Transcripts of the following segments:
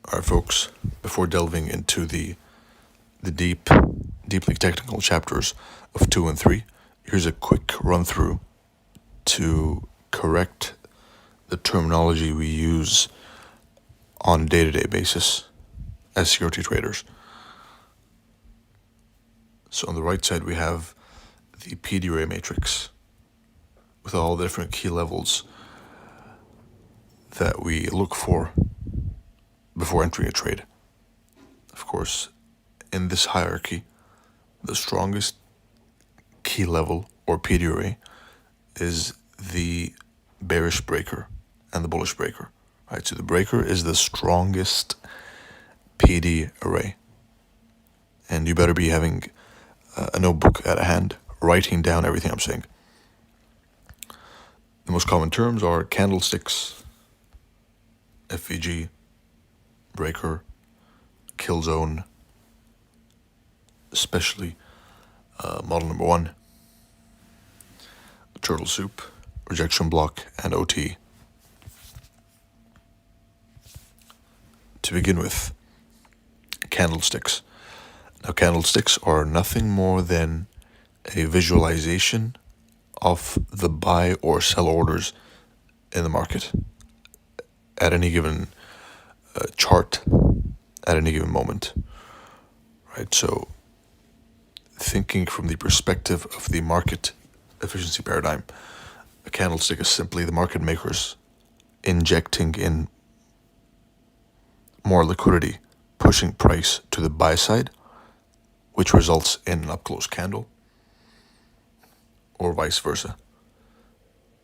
All right, folks, before delving into the deeply technical chapters of 2 and 3, here's a quick run through to correct the terminology we use on a day-to-day basis as security traders. So on the right side, we have the PD array matrix with all the different key levels that we look for before entering a trade. Of course, in this hierarchy, the strongest key level or PD array is the bearish breaker and the bullish breaker. Right, so the breaker is the strongest PD array, and you better be having a notebook at hand, writing down everything I'm saying. The most common terms are candlesticks, FVG, breaker, kill zone, especially model number 1, turtle soup, rejection block, and OT. To begin with, candlesticks. Now, candlesticks are nothing more than a visualization of the buy or sell orders in the market at any given chart, at any given moment. Right, so thinking from the perspective of the market efficiency paradigm, a candlestick is simply the market makers injecting in more liquidity, pushing price to the buy side, which results in an up-close candle, or vice versa.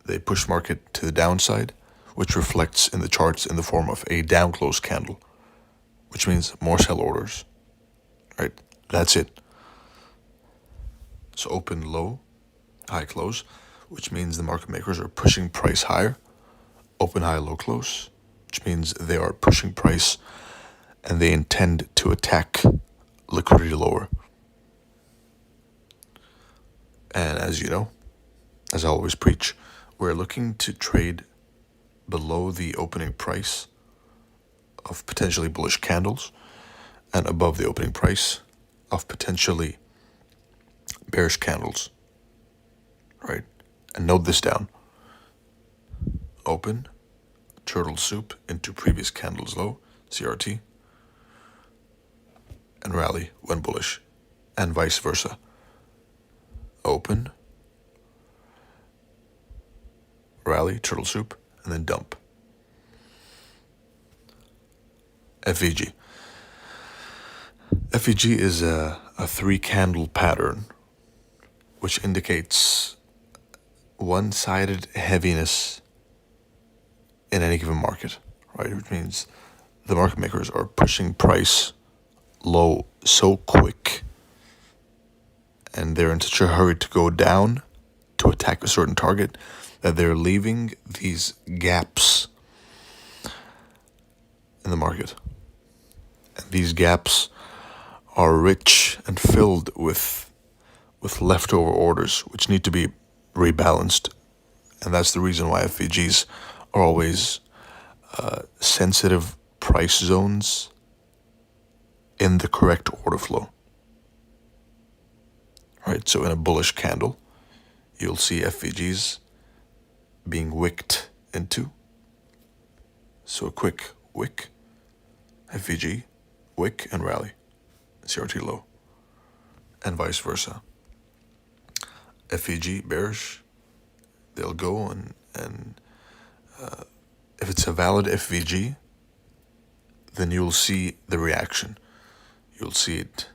They push market to the downside, which reflects in the charts in the form of a down-close candle, which means more sell orders. Right? That's it. So open low, high close, which means the market makers are pushing price higher. Open high, low close, which means they are pushing price and they intend to attack liquidity lower. And as you know, as I always preach, we're looking to trade below the opening price of potentially bullish candles and above the opening price of potentially bearish candles. Right? And note this down. Open, turtle soup into previous candle's low, CRT, and rally when bullish, and vice versa. Open, rally, turtle soup, and then dump. FVG. FVG is a 3-candle pattern which indicates one-sided heaviness in any given market, right? Which means the market makers are pushing price low so quick and they're in such a hurry to go down to attack a certain target that they're leaving these gaps in the market. And these gaps are rich and filled with leftover orders which need to be rebalanced. And that's the reason why FVGs are always sensitive price zones in the correct order flow. Right, so in a bullish candle, you'll see FVGs being wicked into. So a quick wick, FVG, wick, and rally, CRT low, and vice versa. FVG bearish, they'll go and if it's a valid FVG, then you'll see the reaction. You'll see it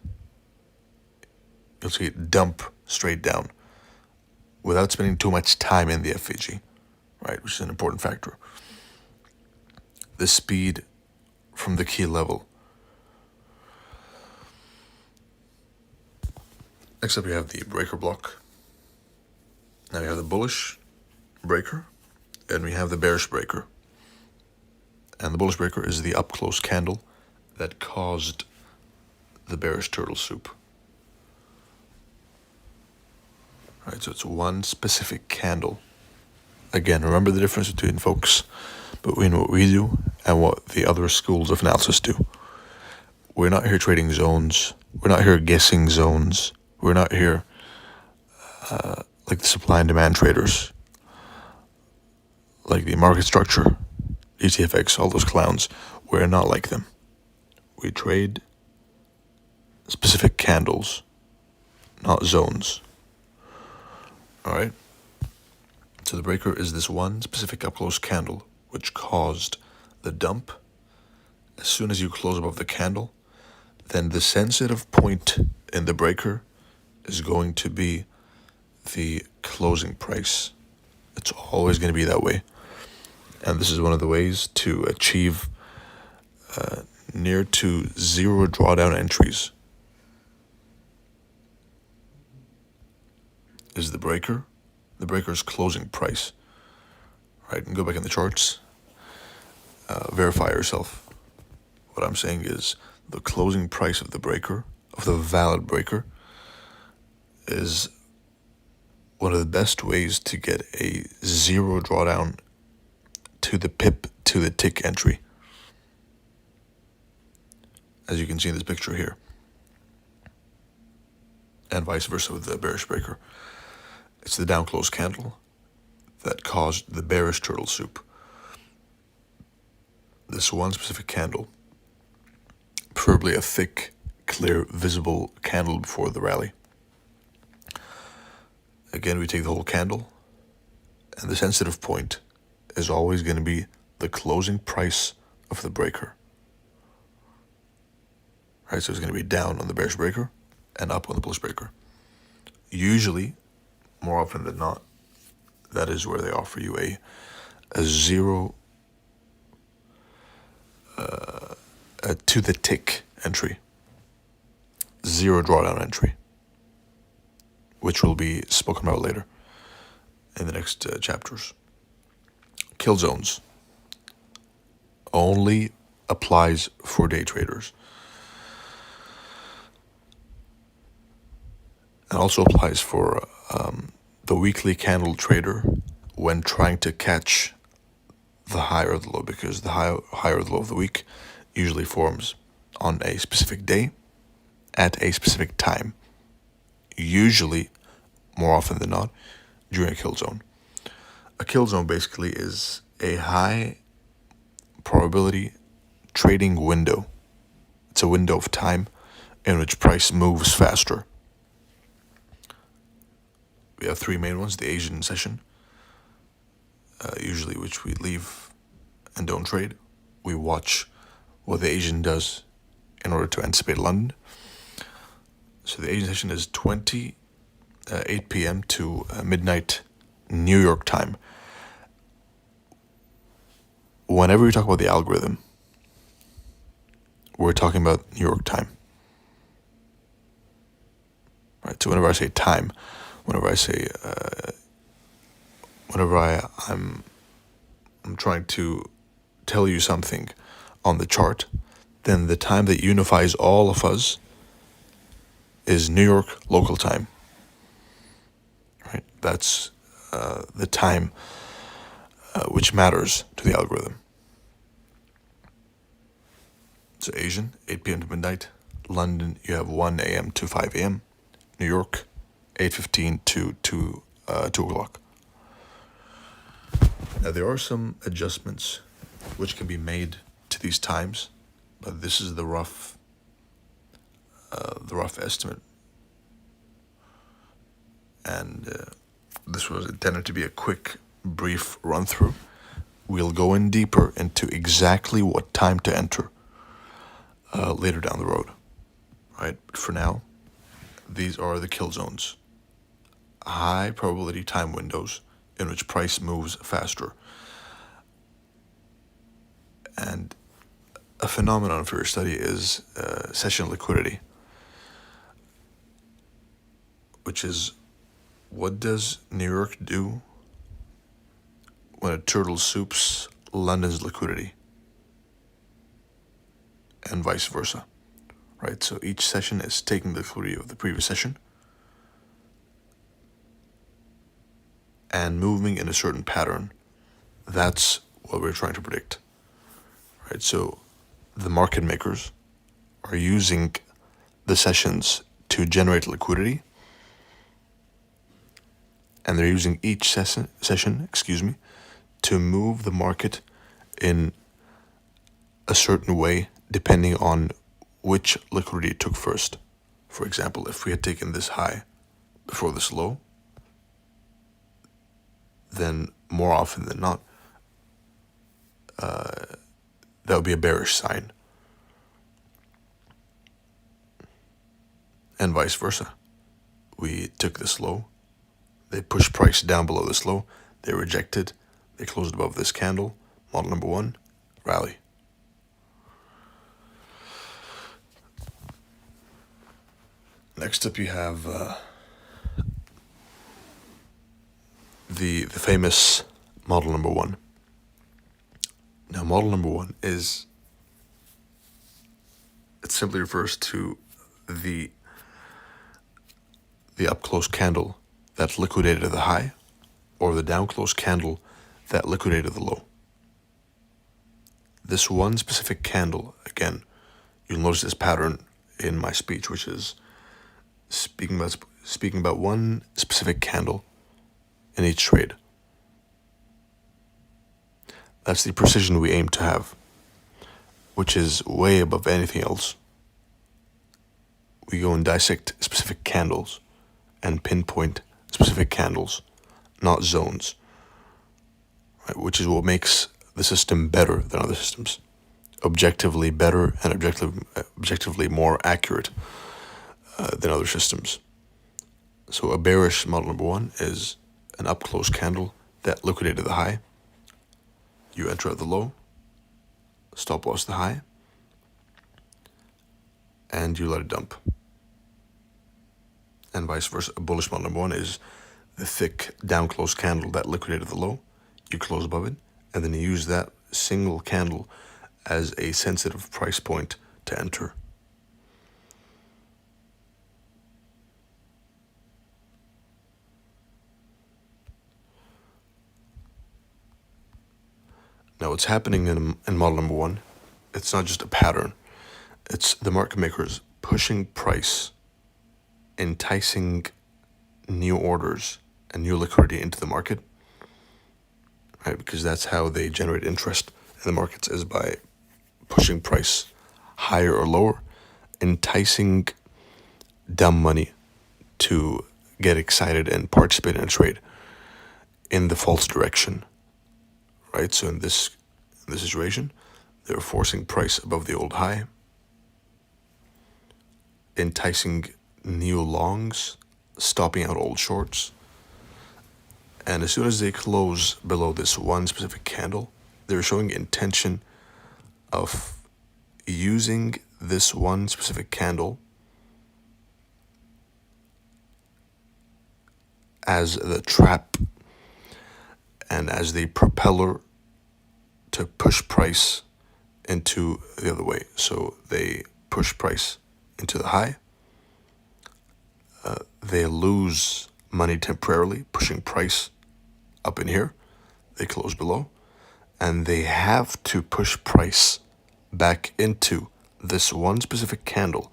dump straight down without spending too much time in the FVG, right? Which is an important factor. The speed from the key level. Next up, we have the breaker block. Now we have the bullish breaker, and we have the bearish breaker. And the bullish breaker is the up-close candle that caused the bearish turtle soup. Right, so it's one specific candle. Again, remember the difference between what we do and what the other schools of analysis do. We're not here trading zones. We're not here guessing zones. We're not here like the supply and demand traders, like the market structure, ETFX, all those clowns. We're not like them. We trade specific candles, not zones. All right? So the breaker is this one specific up-close candle which caused the dump. As soon as you close above the candle, then the sensitive point in the breaker is going to be the closing price. It's always going to be that way. And this is one of the ways to achieve near to zero drawdown entries. Is the breaker's closing price. Right, and go back in the charts, verify yourself. What I'm saying is the closing price of the breaker, of the valid breaker, is one of the best ways to get a zero drawdown to the pip to the tick entry. As you can see in this picture here. And vice versa with the bearish breaker. It's the down close candle that caused the bearish turtle soup. This one specific candle, preferably a thick, clear, visible candle before the rally. Again, we take the whole candle, and the sensitive point is always going to be the closing price of the breaker. Right, so it's going to be down on the bearish breaker and up on the bullish breaker. Usually, more often than not, that is where they offer you a zero to the tick entry, zero drawdown entry, which will be spoken about later in the next chapters. Kill zones only applies for day traders. It also applies for the weekly candle trader when trying to catch the high or the low, because the high or the low of the week usually forms on a specific day at a specific time, usually, more often than not, during a kill zone. A kill zone basically is a high probability trading window. It's a window of time in which price moves faster. We have three main ones: the Asian session, usually which we leave and don't trade. We watch what the Asian does in order to anticipate London. So the Asian session is 8 p.m. to midnight New York time. Whenever we talk about the algorithm, we're talking about New York time. Right. So whenever I say time, whenever I'm trying to tell you something on the chart, then the time that unifies all of us is New York local time. Right? That's the time which matters to the algorithm. So Asian, 8 p.m. to midnight. London, you have 1 a.m. to 5 a.m. New York, 8:15 to 2 o'clock. Now there are some adjustments which can be made to these times, but this is the rough estimate. And this was intended to be a quick, brief run-through. We'll go in deeper into exactly what time to enter later down the road. Right? But for now, these are the kill zones. High probability time windows in which price moves faster. And a phenomenon for your study is session liquidity, which is, what does New York do when a turtle soups London's liquidity? And vice versa. Right? So each session is taking the liquidity of the previous session and moving in a certain pattern. That's what we're trying to predict. right? So the market makers are using the sessions to generate liquidity, and they're using each session, to move the market in a certain way depending on which liquidity it took first. For example, if we had taken this high before this low, then more often than not, that would be a bearish sign, and vice versa. We took this low, they pushed price down below this low, they rejected, they closed above this candle, model number one, rally. Next up you have the famous model number one. Now model number one it simply refers to the up close candle that liquidated the high, or the down close candle that liquidated the low. This one specific candle, again, you'll notice this pattern in my speech, which is speaking about one specific candle in each trade. That's the precision we aim to have, which is way above anything else. We go and dissect specific candles and pinpoint specific candles, not zones, right? Which is what makes the system better than other systems, objectively better and objectively more accurate than other systems. So a bearish model number one is an up close candle that liquidated the high. You enter at the low, stop loss the high, and you let it dump. And vice versa. A bullish model number one is the thick down close candle that liquidated the low. You close above it, and then you use that single candle as a sensitive price point to enter. Now what's happening in model number one, it's not just a pattern. It's the market makers pushing price, enticing new orders and new liquidity into the market, right? Because that's how they generate interest in the markets, is by pushing price higher or lower, enticing dumb money to get excited and participate in a trade in the false direction, right? So in this situation, they're forcing price above the old high, enticing new longs, stopping out old shorts. And as soon as they close below this one specific candle, they're showing intention of using this one specific candle as the trap and as the propeller to push price into the other way. So they push price into the high. They lose money temporarily, pushing price up in here. They close below, and they have to push price back into this one specific candle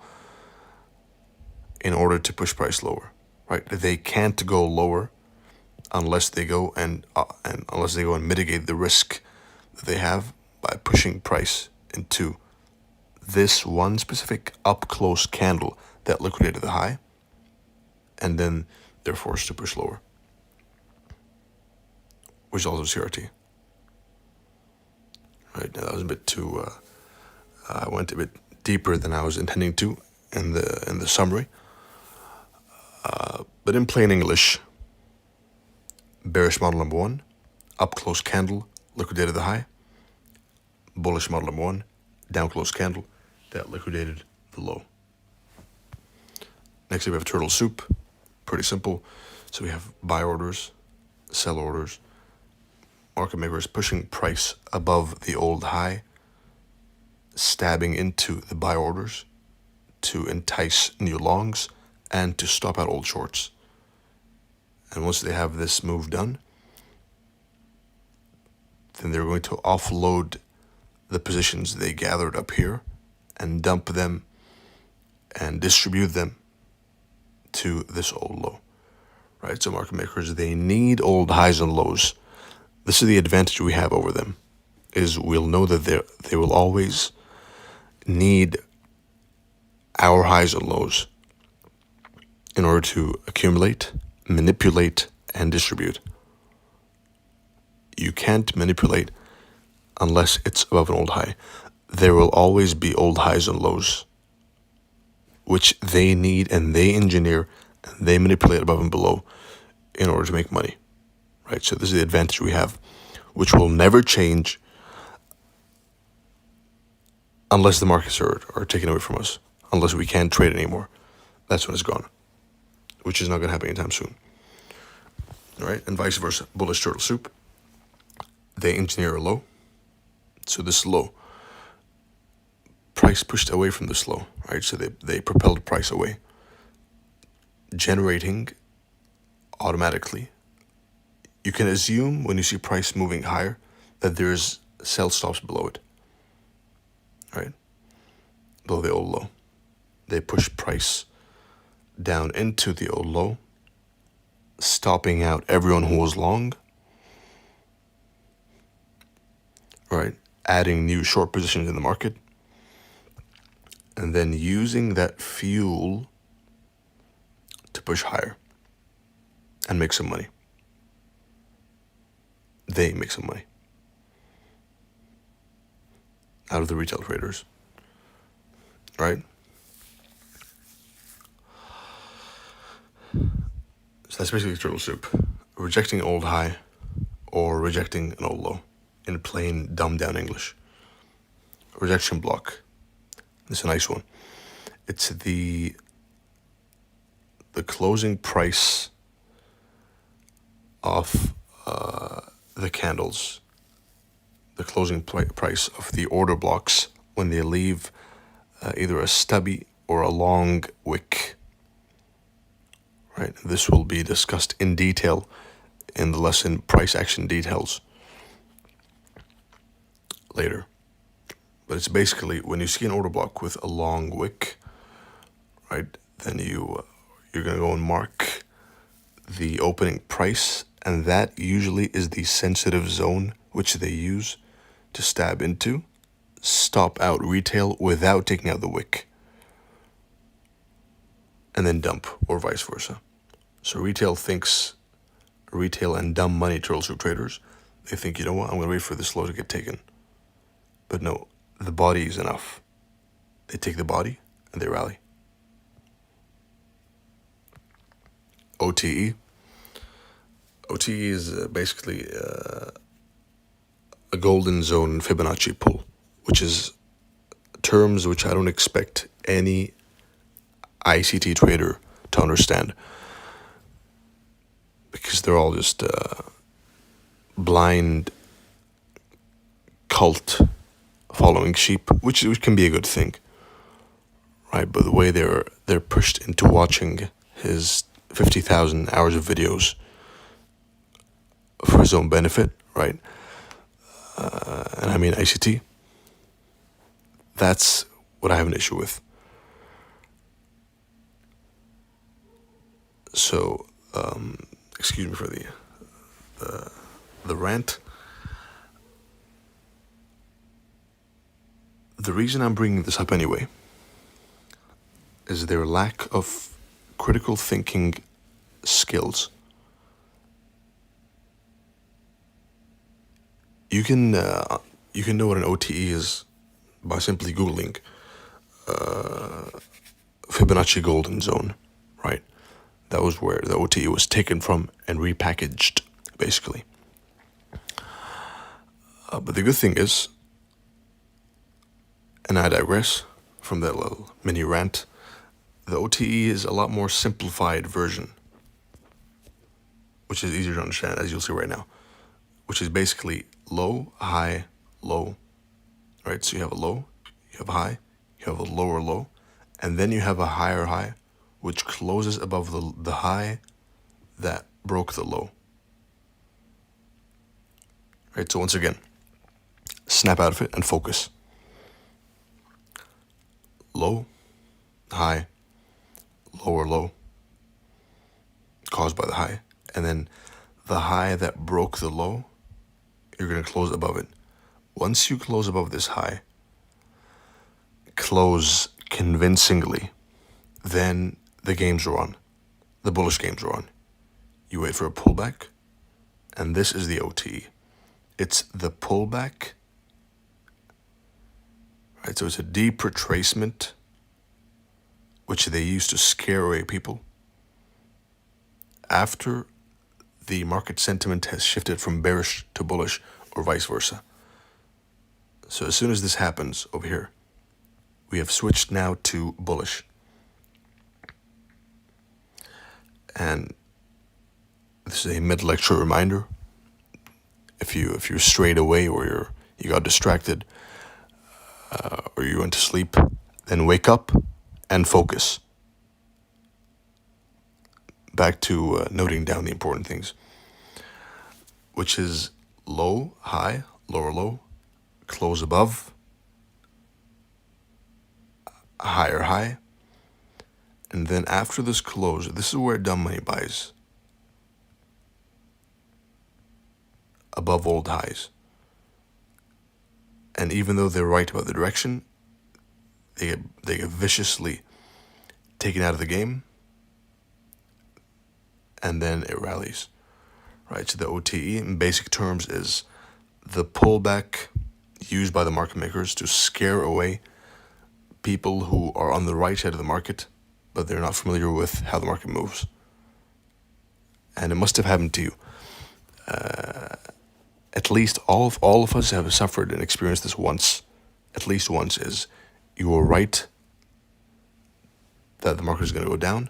in order to push price lower, right? They can't go lower unless they go and mitigate the risk that they have by pushing price into this one specific up close candle that liquidated the high, and then they're forced to push lower, which is also CRT. Right, now that was a bit too, I went a bit deeper than I was intending to in the summary. But in plain English, bearish model number one, up close candle, liquidated the high. Bullish model number one, down close candle that liquidated the low. Next we have turtle soup. Pretty simple. So we have buy orders, sell orders, market makers pushing price above the old high, stabbing into the buy orders to entice new longs and to stop out old shorts. And once they have this move done, then they're going to offload the positions they gathered up here and dump them and distribute them to this old low, right? So market makers, they need old highs and lows. This is the advantage we have over them, is we'll know that they will always need our highs and lows in order to accumulate, manipulate, and distribute. You can't manipulate unless it's above an old high. There will always be old highs and lows, which they need and they engineer and they manipulate above and below in order to make money, right? So this is the advantage we have, which will never change unless the markets are taken away from us, unless we can't trade anymore. That's when it's gone, which is not going to happen anytime soon. All right, and vice versa. Bullish turtle soup, they engineer a low. So this low, price pushed away from this low, right? So they propelled price away, generating automatically. You can assume when you see price moving higher that there's sell stops below it, right? Below the old low. They push price down into the old low, stopping out everyone who was long, right? Adding new short positions in the market, and then using that fuel to push higher and make some money. They make some money out of the retail traders, right? So that's basically turtle soup. Rejecting an old high or rejecting an old low in plain dumbed down English. Rejection block. It's a nice one. It's the closing price of the candles, the closing price of the order blocks when they leave either a stubby or a long wick. Right. This will be discussed in detail in the lesson Price Action Details later. But it's basically when you see an order block with a long wick, right, then you're going to go and mark the opening price, and that usually is the sensitive zone which they use to stab into, stop out retail without taking out the wick, and then dump, or vice versa. So retail and dumb money turtle soup traders, they think, you know what, I'm going to wait for this low to get taken. But no, the body is enough. They take the body and they rally. OTE. OTE is basically a golden zone Fibonacci pull, which is terms which I don't expect any ICT trader to understand, because they're all just blind cult following sheep, which can be a good thing, right? But the way they're pushed into watching his 50,000 hours of videos for his own benefit, right? And I mean ICT. That's what I have an issue with. So, excuse me for the rant. The reason I'm bringing this up anyway is their lack of critical thinking skills. You can know what an OTE is by simply Googling Fibonacci golden zone, right? That was where the OTE was taken from and repackaged, basically. But the good thing is, and I digress from that little mini rant, the OTE is a lot more simplified version, which is easier to understand, as you'll see right now, which is basically low, high, low, right? So you have a low, you have a high, you have a lower low, and then you have a higher high, which closes above the high that broke the low. Right, so once again, snap out of it and focus. Low, high, lower low, caused by the high. And then the high that broke the low, you're going to close above it. Once you close above this high, close convincingly, then the games are on. The bullish games are on. You wait for a pullback, and this is the OTE. It's the pullback, right? So it's a deep retracement, which they use to scare away people after the market sentiment has shifted from bearish to bullish or vice versa. So as soon as this happens over here, we have switched now to bullish. And this is a mid-lecture reminder. If you're strayed away or you got distracted or you went to sleep, then wake up and focus. Back to noting down the important things, which is low, high, lower low, close above, higher high. And then after this close, this is where dumb money buys. Above old highs. And even though they're right about the direction, they get viciously taken out of the game, and then it rallies. Right? So the OTE in basic terms is the pullback used by the market makers to scare away people who are on the right side of the market, but they're not familiar with how the market moves. And it must have happened to you. At least all of us have suffered and experienced this once. At least once is you were right that the market is going to go down,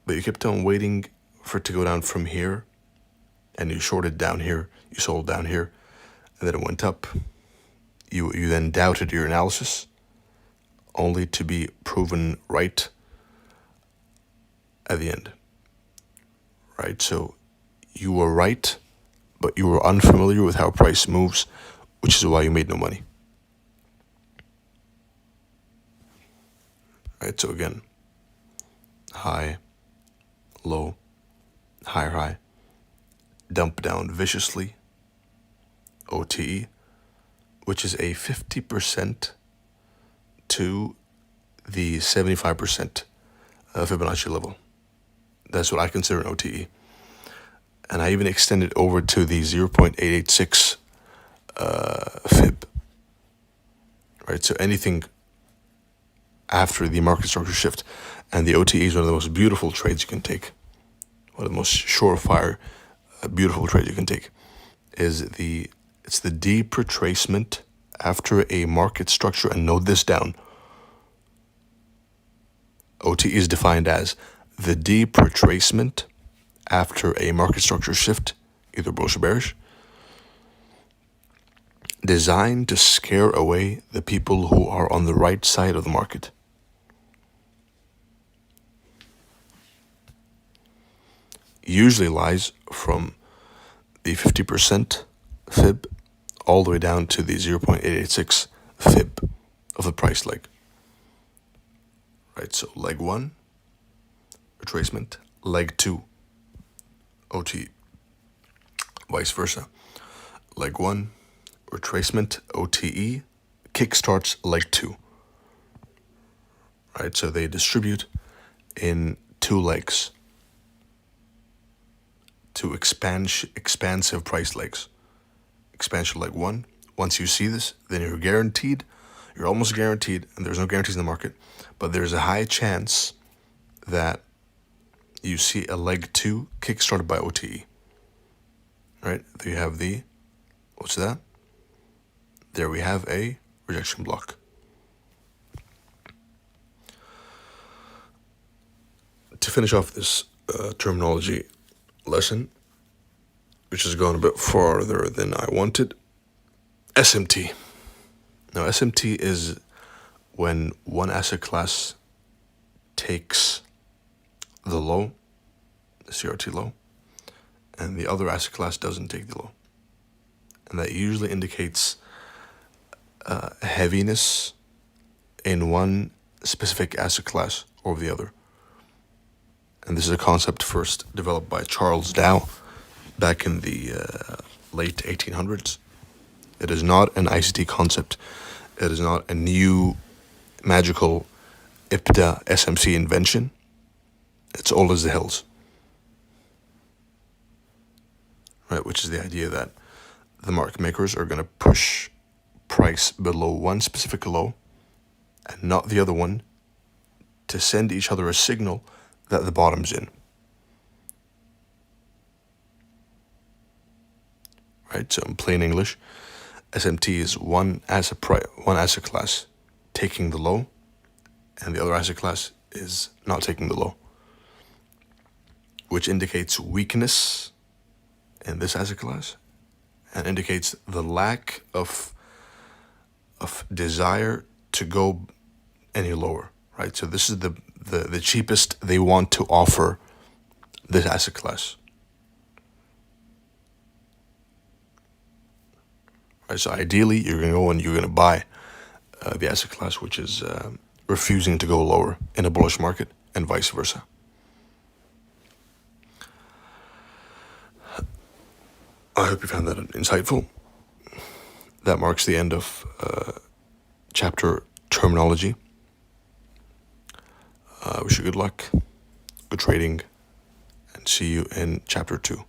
but you kept on waiting for it to go down from here, and you shorted down here, you sold down here, and then it went up. You then doubted your analysis, only to be proven right at the end. Right? So you were right, but you were unfamiliar with how price moves, which is why you made no money. Right? So again, high, low, higher high, dump down viciously, OTE, which is a 50% to the 75% Fibonacci level. That's what I consider an OTE. And I even extend it over to the 0.886 Fib. Right, so anything after the market structure shift. And the OTE is one of the most beautiful trades you can take. One of the most surefire, beautiful trades you can take. It's the deep retracement after a market structure. And note this down. OTE is defined as the deep retracement after a market structure shift, either bullish or bearish, designed to scare away the people who are on the right side of the market. Usually lies from the 50% Fib all the way down to the 0.886 Fib of the price leg. Right, so leg 1, retracement, leg 2, OTE, vice versa. Leg 1, retracement, OTE, kickstarts leg 2. Right, so they distribute in 2 legs, 2 expansive price legs. Expansion leg 1, once you see this, then you're almost guaranteed, and there's no guarantees in the market, but there's a high chance that you see a leg 2 kickstarted by OTE. Right? There you have what's that? There we have a rejection block. To finish off this terminology lesson, which has gone a bit farther than I wanted, SMT. Now, SMT is when one asset class takes the low, the CRT low, and the other asset class doesn't take the low. And that usually indicates heaviness in one specific asset class over the other. And this is a concept first developed by Charles Dow back in the late 1800s. It is not an ICT concept. It is not a new magical IPTA SMC invention. It's old as the hills. Right, which is the idea that the market makers are going to push price below one specific low and not the other one to send each other a signal that the bottom's in. Right, so in plain English, SMT is one asset class taking the low, and the other asset class is not taking the low, which indicates weakness in this asset class and indicates the lack of desire to go any lower, right? So this is the cheapest they want to offer this asset class. Right, so ideally, you're going to go and you're going to buy the asset class which is refusing to go lower in a bullish market, and vice versa. I hope you found that insightful. That marks the end of chapter terminology. Wish you good luck, good trading, and see you in chapter 2.